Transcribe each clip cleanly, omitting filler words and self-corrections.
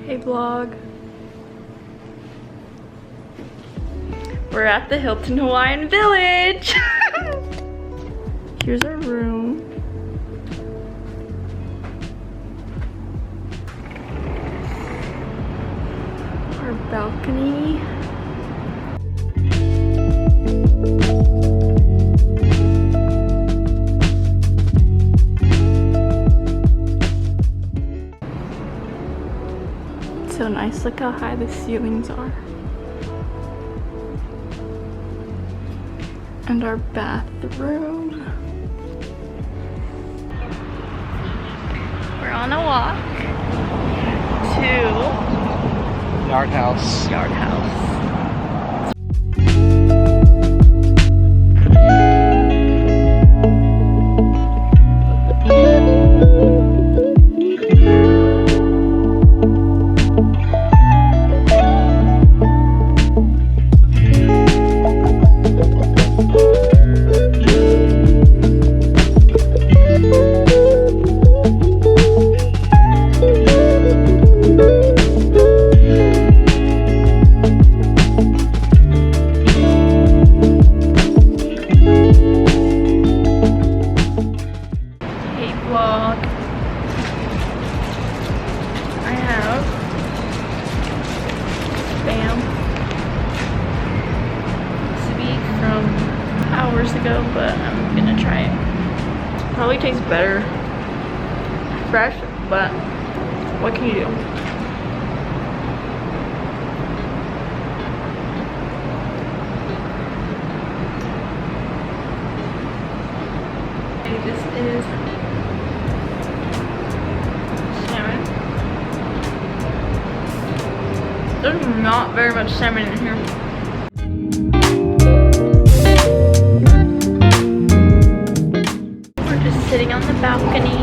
Hey vlog. We're at the Hilton Hawaiian Village. Here's our room. Our balcony. So nice, look how high the ceilings are. And our bathroom. We're on a walk to Yard House. Yard House. Ago, but I'm gonna try it. Probably tastes better fresh, but what can you do? Okay, this is salmon. There's not very much salmon in here. Sitting on the balcony,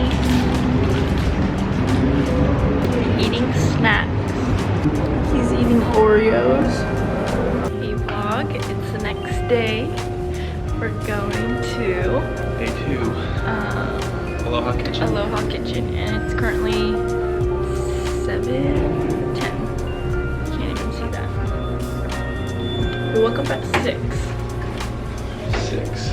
eating snacks. He's eating Oreos. Hey vlog, it's the next day. We're going to Day 2. Aloha Kitchen. Aloha Kitchen, and it's currently 7:10. Can't even see that. We woke up at 6. 6.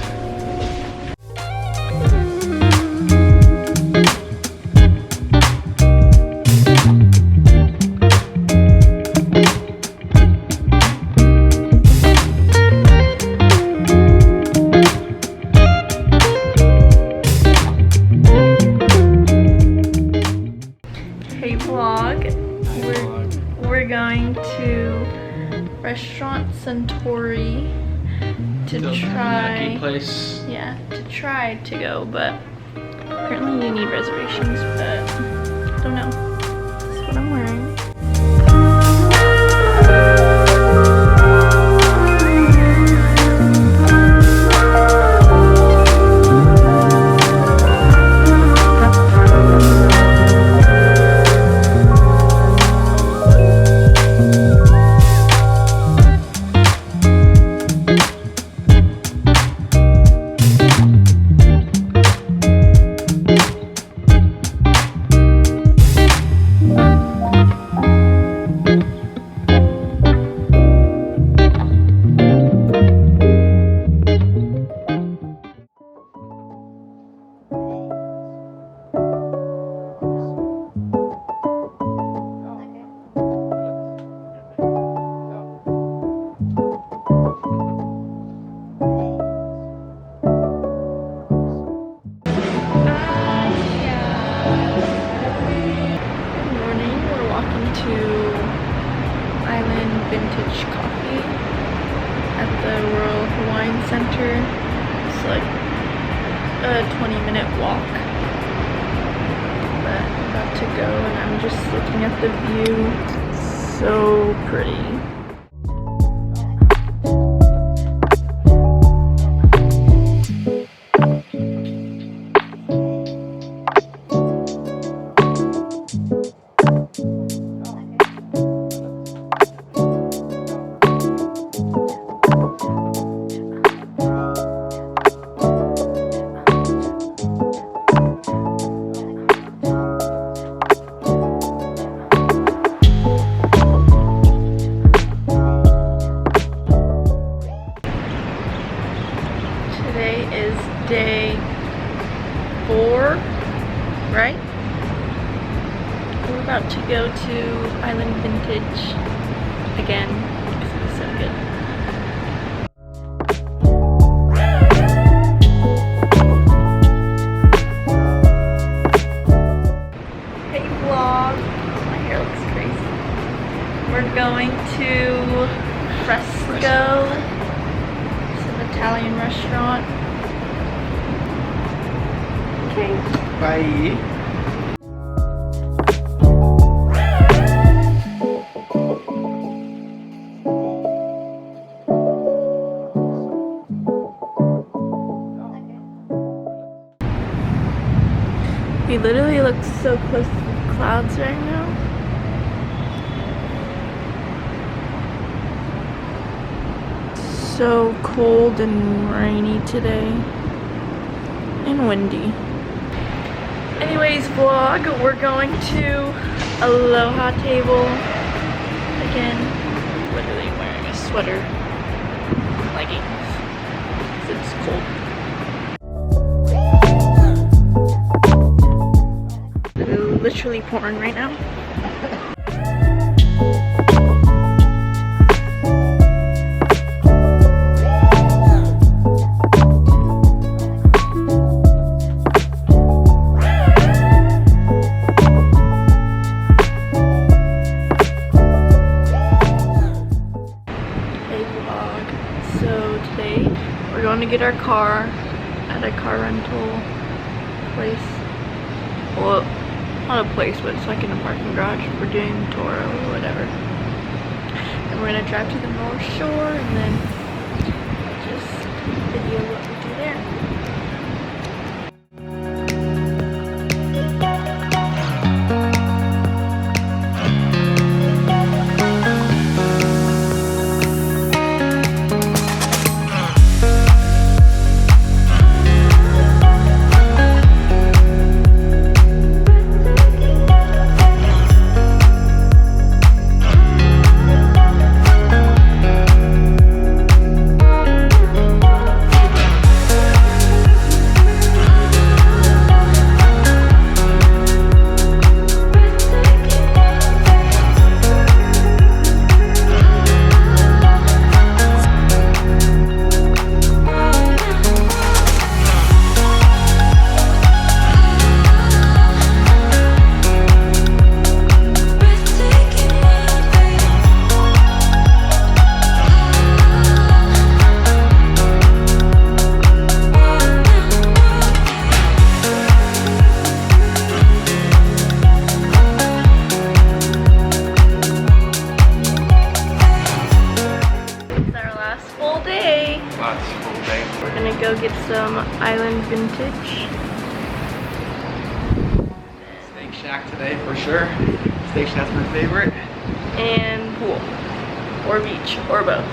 Hey vlog, we're going to restaurant Suntory to try. Place. Yeah, to try to go, but apparently you need reservations, but I don't know. This is what I'm wearing. Vintage coffee at the Royal Hawaiian Center. It's like a 20-minute walk, but I'm about to go and I'm just looking at the view. So pretty. We're about to go to Island Vintage again because it was so good. Hey vlog, my hair looks crazy. We're going to Fresco. It's an Italian restaurant. Okay. Bye. We literally look so close to the clouds right now. So cold and rainy today. And windy. Anyways, vlog, we're going to Aloha Table again. Literally wearing a sweater, leggings, because it's cold. It's literally pouring right now. We're going to get our car at a car rental place. Well, not a place, but it's like in a parking garage. We're doing Toro or whatever. And we're going to drive to the North Shore and then just video what we do there. We're gonna go get some Island Vintage. Steak Shack today for sure. Steak Shack's my favorite. And pool. Or beach. Or both.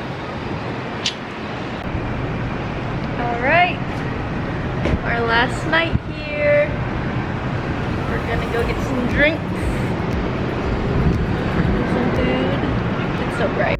Alright. Our last night here. We're gonna go get some drinks. Some food. It's so bright.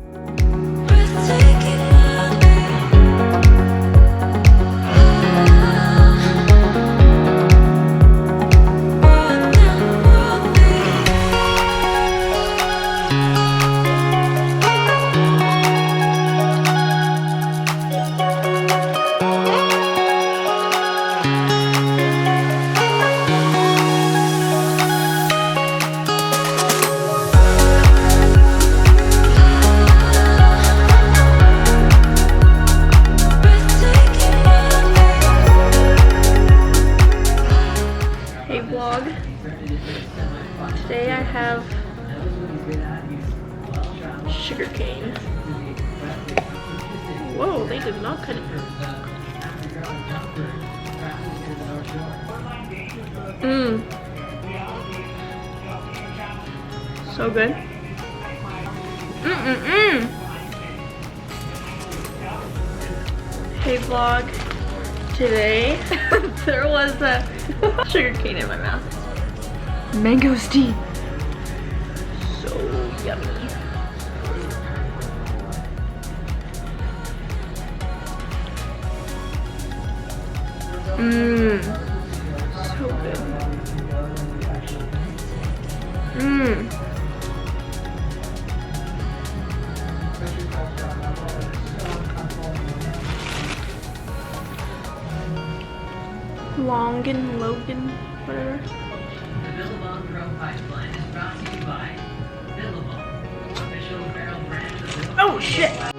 Today I have sugar cane. Whoa, they did not cut it. So good. Hey vlog. Today there was a sugar cane in my mouth. Mangosteen. So yummy. So good. Longan, Logan, whatever. The Billabong Pro Pipeline is brought to you by Billabong, official apparel brand of Billabong. Oh shit!